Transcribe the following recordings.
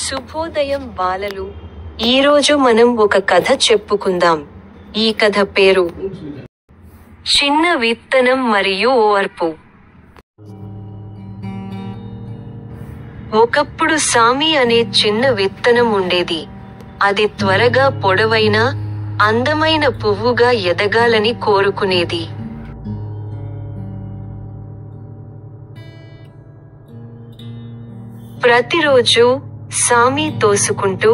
శుభోదయం బాలలు. ఈరోజు మనం ఒక కథ చెప్పుకుందాం. ఈ కథ పేరు చిన్న విత్తనం మరియు ఓర్పు. ఒకప్పుడు సామి అనే చిన్న విత్తనం ఉండేది. అది త్వరగా పొడవైన, అందమైన పువ్వుగా ఎదగాలని కోరుకునేది. ప్రతిరోజు సామి తోసుకుంటూ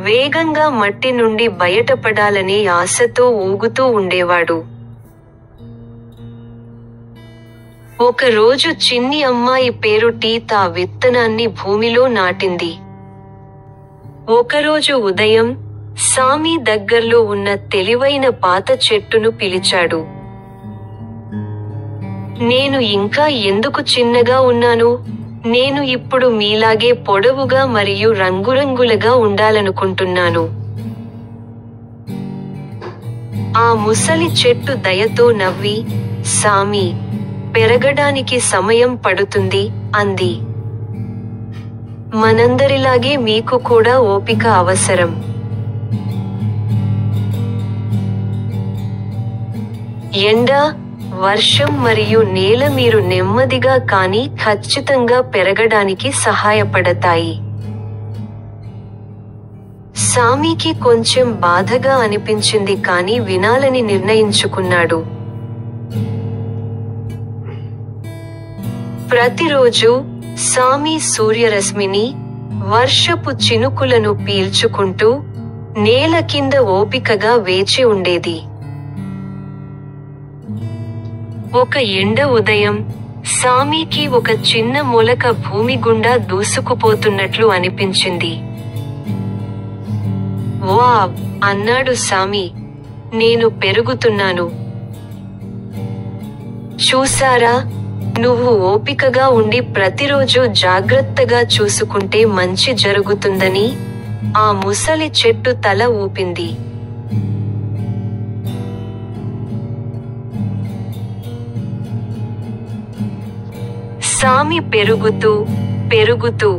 వేగంగా మట్టి నుండి బయటపడాలనే ఆశతో ఊగుతూ ఉండేవాడు. ఒక రోజు చిన్ని అమ్మాయి పేరు టీత్ ఆ విత్తనాన్ని భూమిలో నాటింది. ఒకరోజు ఉదయం సామి దగ్గర్లో ఉన్న తెలివైన పాత చెట్టును పిలిచాడు. నేను ఇంకా ఎందుకు చిన్నగా ఉన్నాను? నేను ఇప్పుడు మీలాగే పొడవుగా మరియు రంగురంగులుగా ఉండాలనుకుంటున్నాను. ఆ ముసలి చెట్టు దయతో నవ్వి, సామి, పెరగడానికి సమయం పడుతుంది అంది. మనందరిలాగే మీకు కూడా ఓపిక అవసరం. ఎండ, వర్షం మరియు నేల మీరు నెమ్మదిగా కానీ ఖచ్చితంగా పెరగడానికి సహాయపడతాయి. సామికి కొంచెం బాధగా అనిపించింది కానీ వినాలని నిర్ణయించుకున్నాడు. ప్రతిరోజు సామి సూర్యరశ్మిని, వర్షపు చినుకులను పీల్చుకుంటూ నేల కింద ఓపికగా వేచి ఉండేది. ఒక ఎండ ఉదయం సామికి ఒక చిన్న మొలక భూమి గుండా దూసుకుపోతున్నట్లు అనిపించింది. వావ్ అన్నాడు సామి, నేను పెరుగుతున్నాను. చూసారా, నువ్వు ఓపికగా ఉండి ప్రతిరోజు జాగ్రత్తగా చూసుకుంటే మంచి జరుగుతుందని ఆ ముసలి చెట్టు తల ఊపింది. సామి పెరుగుతూ పెరుగుతూ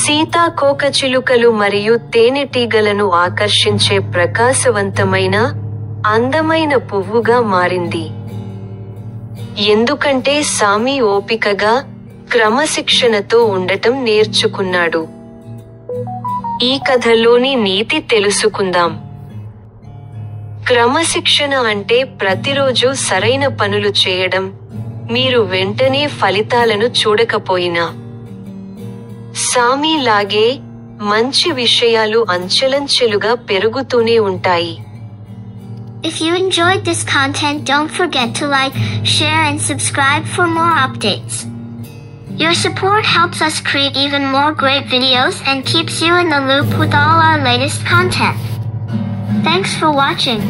సీతాకోకచిలుకలు మరియు తేనెటీగలను ఆకర్షించే ప్రకాశవంతమైన, అందమైన పువ్వుగా మారింది. ఎందుకంటే సామి ఓపికగా, క్రమశిక్షణతో ఉండటం నేర్చుకున్నాడు. ఈ కథలోని నీతి తెలుసుకుందాం. క్రమశిక్షణ అంటే ప్రతిరోజు సరైన పనులు చేయడం, మీరు వెంటనే ఫలితాలను చూడకపోయినా. సామి లాగే మంచి విషయాలు అంచెలంచెలుగా పెరుగుతూనే ఉంటాయి. If you enjoyed this content, don't forget to like, share and subscribe for more updates. Your support helps us create even more great videos and keeps you in the loop with all our latest content. Thanks for watching.